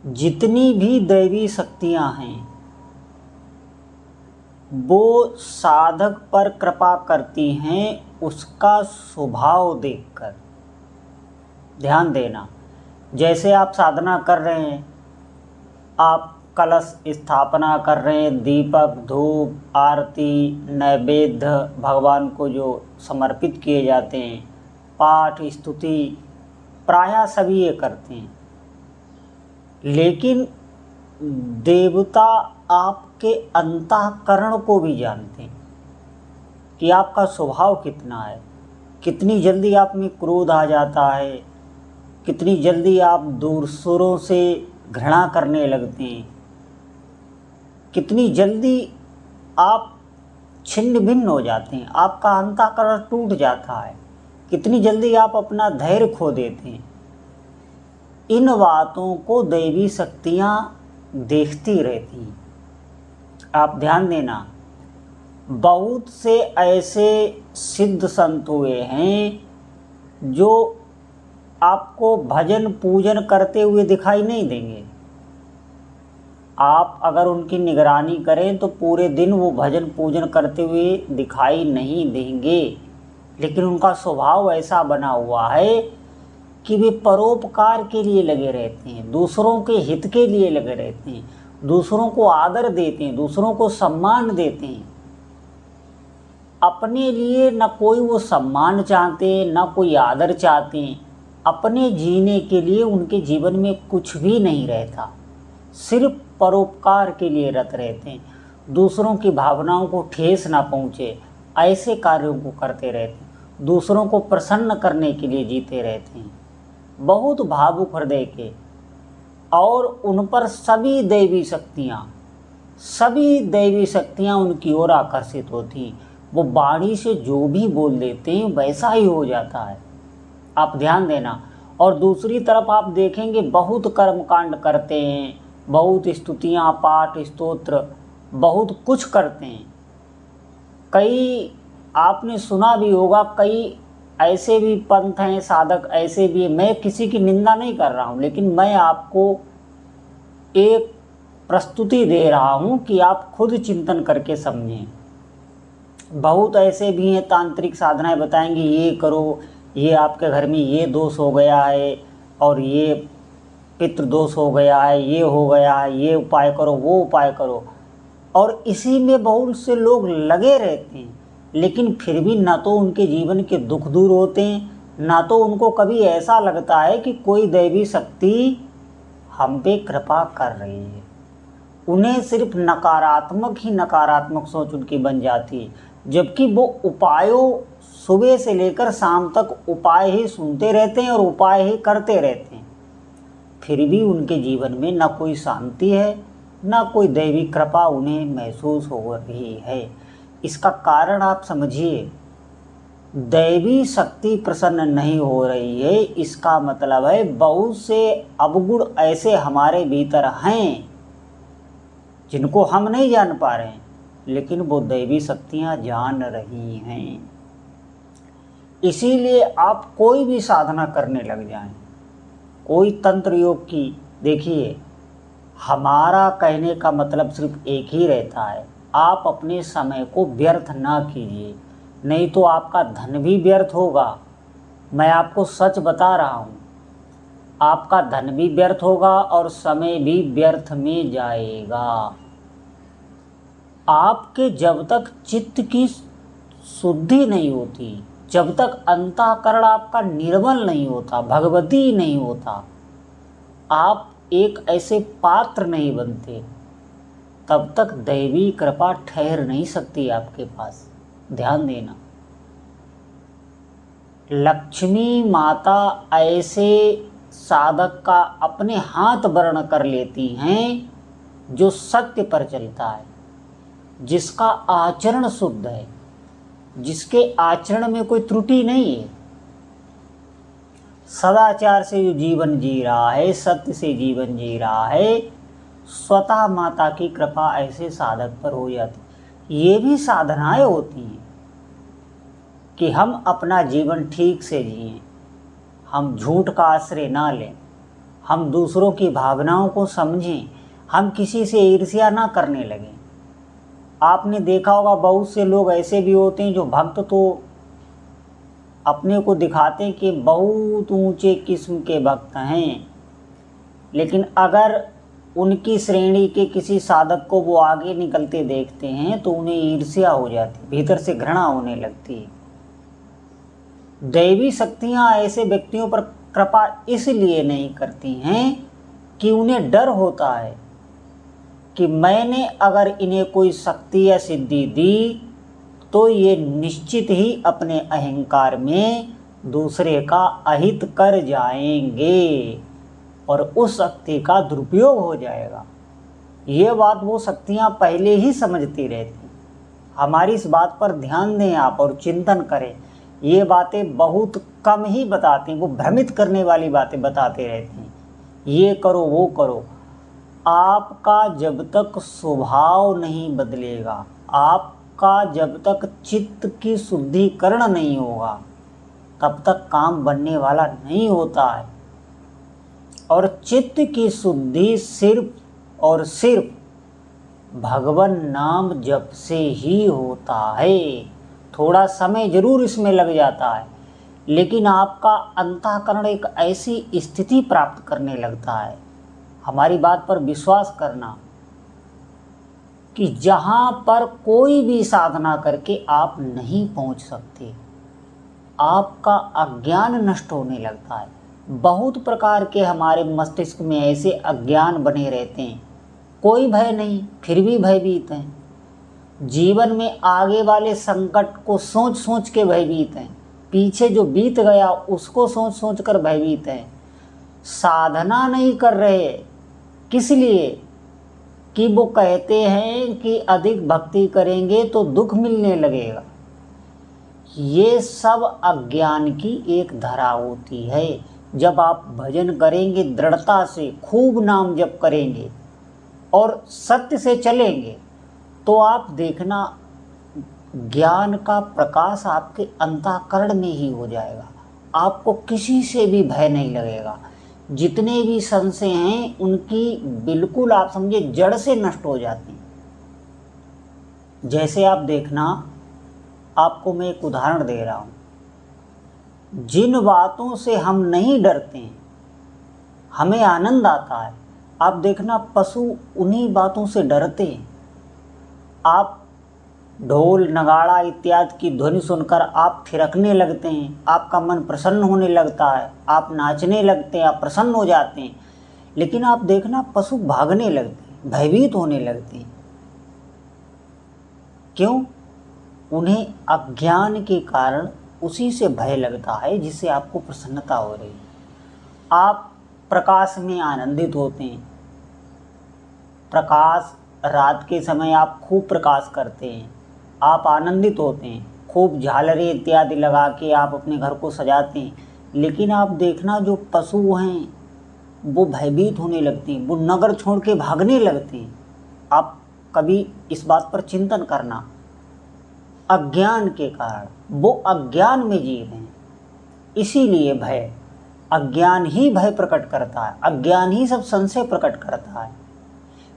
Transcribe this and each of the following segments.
जितनी भी दैवी शक्तियां हैं वो साधक पर कृपा करती हैं उसका स्वभाव देखकर। ध्यान देना, जैसे आप साधना कर रहे हैं, आप कलश स्थापना कर रहे हैं, दीपक धूप आरती नैवेद्य भगवान को जो समर्पित किए जाते हैं, पाठ स्तुति प्रायः सभी ये करते हैं। लेकिन देवता आपके अंतःकरण को भी जानते हैं कि आपका स्वभाव कितना है, कितनी जल्दी आप में क्रोध आ जाता है, कितनी जल्दी आप दूसरों से घृणा करने लगते हैं, कितनी जल्दी आप छिन्न भिन्न हो जाते हैं, आपका अंतःकरण टूट जाता है, कितनी जल्दी आप अपना धैर्य खो देते हैं। इन बातों को दैवी शक्तियाँ देखती रहती हैं। आप ध्यान देना, बहुत से ऐसे सिद्ध संत हुए हैं जो आपको भजन पूजन करते हुए दिखाई नहीं देंगे। आप अगर उनकी निगरानी करें तो पूरे दिन वो भजन पूजन करते हुए दिखाई नहीं देंगे, लेकिन उनका स्वभाव ऐसा बना हुआ है कि वे परोपकार के लिए लगे रहते हैं, दूसरों के हित के लिए लगे रहते हैं, दूसरों को आदर देते हैं, दूसरों को सम्मान देते हैं। अपने लिए न कोई वो सम्मान चाहते हैं न कोई आदर चाहते हैं। अपने जीने के लिए उनके जीवन में कुछ भी नहीं रहता, सिर्फ परोपकार के लिए रत रहते हैं। दूसरों की भावनाओं को ठेस ना पहुँचे ऐसे कार्यों को करते रहते हैं, दूसरों को प्रसन्न करने के लिए जीते रहते हैं, बहुत भावुक हृदय के। और उन पर सभी दैवी शक्तियाँ उनकी ओर आकर्षित होती। वो वाणी से जो भी बोल देते हैं वैसा ही हो जाता है। आप ध्यान देना। और दूसरी तरफ आप देखेंगे बहुत कर्मकांड करते हैं, बहुत स्तुतियाँ पाठ स्तोत्र बहुत कुछ करते हैं। कई आपने सुना भी होगा, कई ऐसे भी पंथ हैं, साधक ऐसे भी हैं। मैं किसी की निंदा नहीं कर रहा हूँ, लेकिन मैं आपको एक प्रस्तुति दे रहा हूँ कि आप खुद चिंतन करके समझें। बहुत ऐसे भी हैं, तांत्रिक साधनाएं बताएंगे ये करो, ये आपके घर में ये दोष हो गया है और ये पितृ दोष हो गया है, ये हो गया है, ये उपाय करो वो उपाय करो। और इसी में बहुत से लोग लगे रहते हैं, लेकिन फिर भी ना तो उनके जीवन के दुख दूर होते हैं, ना तो उनको कभी ऐसा लगता है कि कोई दैवी शक्ति हम पे कृपा कर रही है। उन्हें सिर्फ नकारात्मक सोच उनकी बन जाती है, जबकि वो उपायों सुबह से लेकर शाम तक उपाय ही सुनते रहते हैं और उपाय ही करते रहते हैं। फिर भी उनके जीवन में ना कोई शांति है, ना कोई दैवी कृपा उन्हें महसूस हो रही है। इसका कारण आप समझिए, दैवी शक्ति प्रसन्न नहीं हो रही है, इसका मतलब है बहुत से अवगुण ऐसे हमारे भीतर हैं जिनको हम नहीं जान पा रहे हैं, लेकिन वो दैवी शक्तियाँ जान रही हैं। इसीलिए आप कोई भी साधना करने लग जाएं, कोई तंत्र योग की, देखिए हमारा कहने का मतलब सिर्फ एक ही रहता है, आप अपने समय को व्यर्थ ना कीजिए, नहीं तो आपका धन भी व्यर्थ होगा। मैं आपको सच बता रहा हूँ, आपका धन भी व्यर्थ होगा और समय भी व्यर्थ में जाएगा। आपके जब तक चित्त की शुद्धि नहीं होती, जब तक अंतःकरण आपका निर्मल नहीं होता, भगवती नहीं होता, आप एक ऐसे पात्र नहीं बनते, तब तक दैवी कृपा ठहर नहीं सकती आपके पास। ध्यान देना, लक्ष्मी माता ऐसे साधक का अपने हाथ वर्ण कर लेती हैं जो सत्य पर चलता है, जिसका आचरण शुद्ध है, जिसके आचरण में कोई त्रुटि नहीं है, सदाचार से जो जीवन जी रहा है, सत्य से जीवन जी रहा है, स्वतः माता की कृपा ऐसे साधक पर हो जाती। ये भी साधनाएं होती हैं कि हम अपना जीवन ठीक से जिएं, हम झूठ का आश्रय ना लें, हम दूसरों की भावनाओं को समझें, हम किसी से ईर्ष्या ना करने लगें। आपने देखा होगा बहुत से लोग ऐसे भी होते हैं जो भक्त तो अपने को दिखाते हैं कि बहुत ऊंचे किस्म के भक्त हैं, लेकिन अगर उनकी श्रेणी के किसी साधक को वो आगे निकलते देखते हैं तो उन्हें ईर्ष्या हो जाती, भीतर से घृणा होने लगती है। दैवी शक्तियाँ ऐसे व्यक्तियों पर कृपा इसलिए नहीं करती हैं कि उन्हें डर होता है कि मैंने अगर इन्हें कोई शक्ति या सिद्धि दी तो ये निश्चित ही अपने अहंकार में दूसरे का अहित कर जाएंगे और उस शक्ति का दुरुपयोग हो जाएगा। ये बात वो शक्तियाँ पहले ही समझती रहती। हमारी इस बात पर ध्यान दें आप और चिंतन करें। ये बातें बहुत कम ही बताती हैं, वो भ्रमित करने वाली बातें बताते रहते हैं, ये करो वो करो। आपका जब तक स्वभाव नहीं बदलेगा, आपका जब तक चित्त की शुद्धिकरण नहीं होगा, तब तक काम बनने वाला नहीं होता है। और चित्त की शुद्धि सिर्फ और सिर्फ भगवान नाम जप से ही होता है। थोड़ा समय जरूर इसमें लग जाता है, लेकिन आपका अंतःकरण एक ऐसी स्थिति प्राप्त करने लगता है, हमारी बात पर विश्वास करना, कि जहाँ पर कोई भी साधना करके आप नहीं पहुँच सकते। आपका अज्ञान नष्ट होने लगता है। बहुत प्रकार के हमारे मस्तिष्क में ऐसे अज्ञान बने रहते हैं, कोई भय नहीं फिर भी भयभीत हैं। जीवन में आगे वाले संकट को सोच सोच के भयभीत हैं, पीछे जो बीत गया उसको सोच सोच कर भयभीत हैं। साधना नहीं कर रहे, किस लिए? कि वो कहते हैं कि अधिक भक्ति करेंगे तो दुख मिलने लगेगा। ये सब अज्ञान की एक धारा होती है। जब आप भजन करेंगे दृढ़ता से, खूब नाम जप करेंगे और सत्य से चलेंगे, तो आप देखना ज्ञान का प्रकाश आपके अंतःकरण में ही हो जाएगा। आपको किसी से भी भय नहीं लगेगा। जितने भी संशय हैं उनकी बिल्कुल आप समझे जड़ से नष्ट हो जाती हैं। जैसे आप देखना, आपको मैं एक उदाहरण दे रहा हूँ। जिन बातों से हम नहीं डरते हैं, हमें आनंद आता है, आप देखना पशु उन्हीं बातों से डरते हैं। आप ढोल नगाड़ा इत्यादि की ध्वनि सुनकर आप थिरकने लगते हैं, आपका मन प्रसन्न होने लगता है, आप नाचने लगते हैं, आप प्रसन्न हो जाते हैं। लेकिन आप देखना पशु भागने लगते हैं, भयभीत होने लगते हैं। क्यों? उन्हें अज्ञान के कारण उसी से भय लगता है जिससे आपको प्रसन्नता हो रही है। आप प्रकाश में आनंदित होते हैं। प्रकाश, रात के समय आप खूब प्रकाश करते हैं, आप आनंदित होते हैं, खूब झालरें इत्यादि लगा के आप अपने घर को सजाते हैं। लेकिन आप देखना जो पशु हैं वो भयभीत होने लगते हैं, वो नगर छोड़ के भागने लगते हैं। आप कभी इस बात पर चिंतन करना। अज्ञान के कारण, वो अज्ञान में जी रहे हैं, इसीलिए भय, अज्ञान ही भय प्रकट करता है, अज्ञान ही सब संशय प्रकट करता है।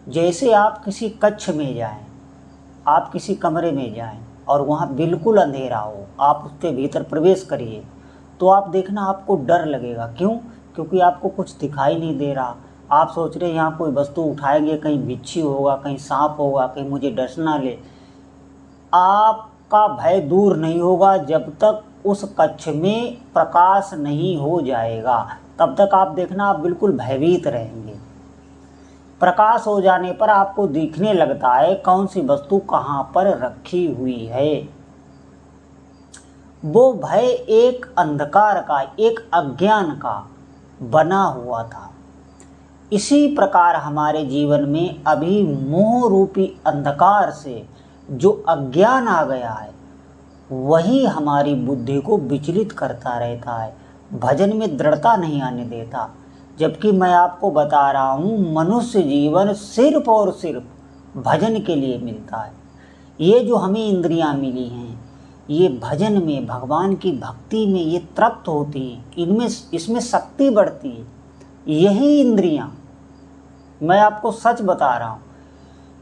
जैसे आप किसी कक्ष में जाएं, आप किसी कमरे में जाएं और वहाँ बिल्कुल अंधेरा हो, आप उसके भीतर प्रवेश करिए तो आप देखना आपको डर लगेगा। क्यों? क्योंकि आपको कुछ दिखाई नहीं दे रहा। आप सोच रहे हैं यहाँ कोई वस्तु उठाएंगे, कहीं बिच्छू होगा, कहीं सांप होगा, कहीं मुझे डस ना ले। आपका भय दूर नहीं होगा जब तक उस कक्ष में प्रकाश नहीं हो जाएगा। तब तक आप देखना आप बिल्कुल भयभीत रहेंगे। प्रकाश हो जाने पर आपको दिखने लगता है कौन सी वस्तु कहाँ पर रखी हुई है। वो भय एक अंधकार का, एक अज्ञान का बना हुआ था। इसी प्रकार हमारे जीवन में अभी मोह रूपी अंधकार से जो अज्ञान आ गया है वही हमारी बुद्धि को विचलित करता रहता है, भजन में दृढ़ता नहीं आने देता। जबकि मैं आपको बता रहा हूँ मनुष्य जीवन सिर्फ और सिर्फ भजन के लिए मिलता है। ये जो हमें इंद्रियाँ मिली हैं ये भजन में, भगवान की भक्ति में ये तृप्त होती हैं, इनमें इसमें शक्ति बढ़ती है। यही इंद्रियां, मैं आपको सच बता रहा हूँ,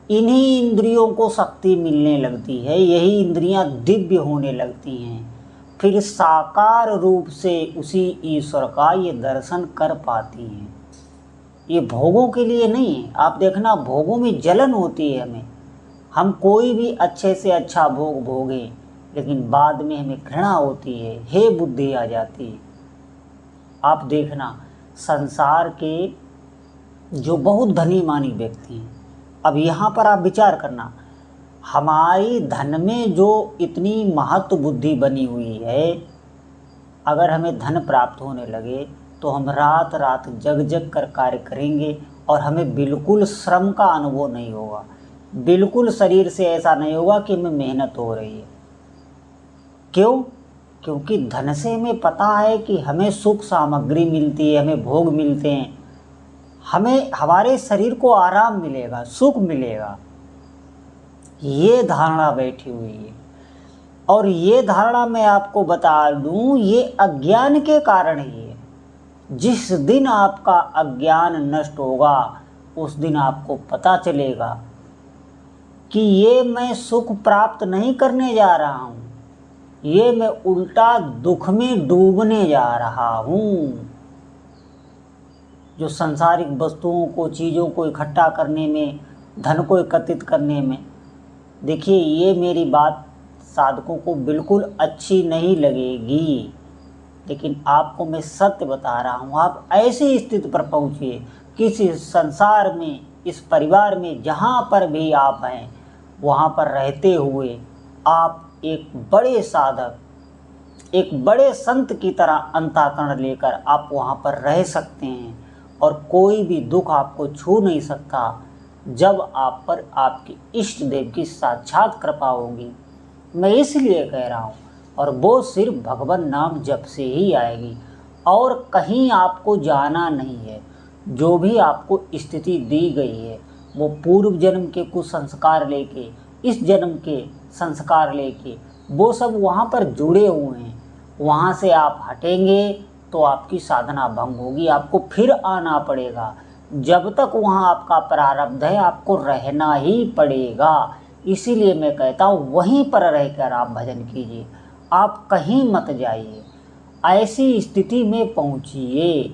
इन्हीं इंद्रियों को शक्ति मिलने लगती है, यही इंद्रियां दिव्य होने लगती हैं, फिर साकार रूप से उसी ईश्वर का ये दर्शन कर पाती हैं। ये भोगों के लिए नहीं है। आप देखना, भोगों में जलन होती है हमें, हम कोई भी अच्छे से अच्छा भोग भोगें, लेकिन बाद में हमें घृणा होती है, हे बुद्धि आ जाती है। आप देखना, संसार के जो बहुत धनी मानी व्यक्ति हैं, अब यहाँ पर आप विचार करना, हमारी धन में जो इतनी महत्व बुद्धि बनी हुई है, अगर हमें धन प्राप्त होने लगे तो हम रात रात जग जग कर कार्य करेंगे और हमें बिल्कुल श्रम का अनुभव नहीं होगा, बिल्कुल शरीर से ऐसा नहीं होगा कि हमें मेहनत हो रही है। क्यों? क्योंकि धन से हमें पता है कि हमें सुख सामग्री मिलती है, हमें भोग मिलते हैं, हमें हमारे शरीर को आराम मिलेगा, सुख मिलेगा, ये धारणा बैठी हुई है। और ये धारणा मैं आपको बता दूं, ये अज्ञान के कारण ही है। जिस दिन आपका अज्ञान नष्ट होगा उस दिन आपको पता चलेगा कि ये मैं सुख प्राप्त नहीं करने जा रहा हूँ, ये मैं उल्टा दुख में डूबने जा रहा हूँ। जो सांसारिक वस्तुओं को, चीज़ों को इकट्ठा करने में, धन को एकत्रित करने में, देखिए ये मेरी बात साधकों को बिल्कुल अच्छी नहीं लगेगी, लेकिन आपको मैं सत्य बता रहा हूँ। आप ऐसी स्थिति पर पहुँचिए कि इस संसार में, इस परिवार में, जहाँ पर भी आप हैं, वहाँ पर रहते हुए आप एक बड़े साधक, एक बड़े संत की तरह अंतःकरण लेकर आप वहाँ पर रह सकते हैं और कोई भी दुख आपको छू नहीं सकता जब आप पर आपके इष्ट देव की साक्षात कृपा होगी। मैं इसलिए कह रहा हूँ, और वो सिर्फ भगवान नाम जप से ही आएगी और कहीं आपको जाना नहीं है। जो भी आपको स्थिति दी गई है वो पूर्व जन्म के कुछ संस्कार लेके, इस जन्म के संस्कार लेके, वो सब वहाँ पर जुड़े हुए हैं। वहाँ से आप हटेंगे तो आपकी साधना भंग होगी, आपको फिर आना पड़ेगा। जब तक वहाँ आपका प्रारब्ध है आपको रहना ही पड़ेगा। इसीलिए मैं कहता हूँ वहीं पर रहकर आप भजन कीजिए, आप कहीं मत जाइए, ऐसी स्थिति में पहुँचिए।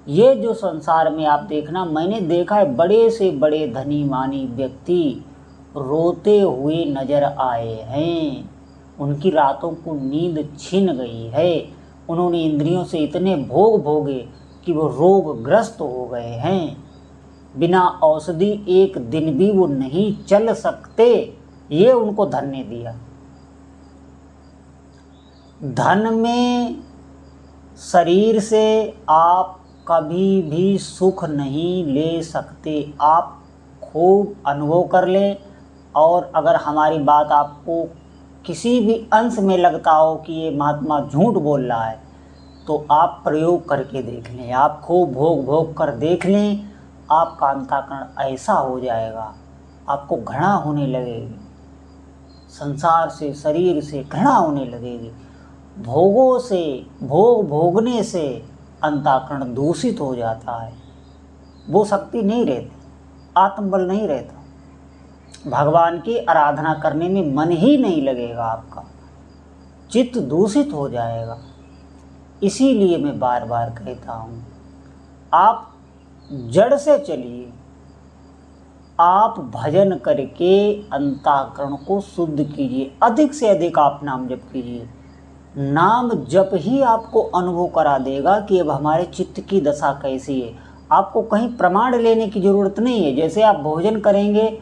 ये जो संसार में आप देखना, मैंने देखा है बड़े से बड़े धनी मानी व्यक्ति रोते हुए नजर आए हैं। उनकी रातों को नींद छिन गई है, उन्होंने इंद्रियों से इतने भोग भोगे कि वो रोगग्रस्त हो गए हैं। बिना औषधि एक दिन भी वो नहीं चल सकते, ये उनको धन ने दिया। धन में, शरीर से आप कभी भी सुख नहीं ले सकते। आप खूब अनुभव कर लें, और अगर हमारी बात आपको किसी भी अंश में लगता हो कि ये महात्मा झूठ बोल रहा है, तो आप प्रयोग करके देख लें, आप खूब भोग भोग कर देख लें, आपका अंतःकरण ऐसा हो जाएगा, आपको घृणा होने लगेगी, संसार से, शरीर से घृणा होने लगेगी। भोगों से, भोग भोगने से अंतःकरण दूषित हो जाता है, वो शक्ति नहीं रहती, आत्मबल नहीं रहता, भगवान की आराधना करने में मन ही नहीं लगेगा, आपका चित्त दूषित हो जाएगा। इसीलिए मैं बार बार कहता हूँ, आप जड़ से चलिए, आप भजन करके अंतःकरण को शुद्ध कीजिए, अधिक से अधिक आप नाम जप कीजिए। नाम जप ही आपको अनुभव करा देगा कि अब हमारे चित्त की दशा कैसी है। आपको कहीं प्रमाण लेने की ज़रूरत नहीं है। जैसे आप भोजन करेंगे,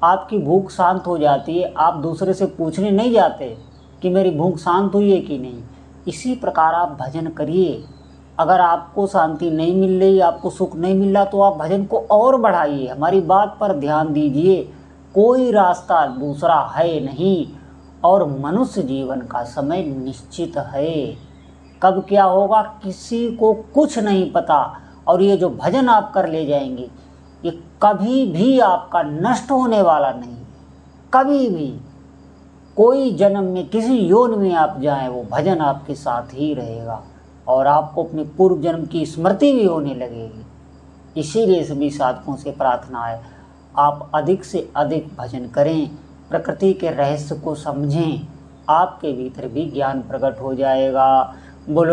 आपकी भूख शांत हो जाती है, आप दूसरे से पूछने नहीं जाते कि मेरी भूख शांत हुई है कि नहीं। इसी प्रकार आप भजन करिए। अगर आपको शांति नहीं मिल रही, आपको सुख नहीं मिल रहा, तो आप भजन को और बढ़ाइए। हमारी बात पर ध्यान दीजिए, कोई रास्ता दूसरा है नहीं, और मनुष्य जीवन का समय निश्चित है। कब क्या होगा किसी को कुछ नहीं पता, और ये जो भजन आप कर ले जाएंगे ये कभी भी आपका नष्ट होने वाला नहीं। कभी भी, कोई जन्म में, किसी योनि में आप जाएं, वो भजन आपके साथ ही रहेगा और आपको अपने पूर्व जन्म की स्मृति भी होने लगेगी। इसीलिए सभी साधकों से प्रार्थना है, आप अधिक से अधिक भजन करें, प्रकृति के रहस्य को समझें, आपके भीतर भी ज्ञान प्रकट हो जाएगा। बोलो।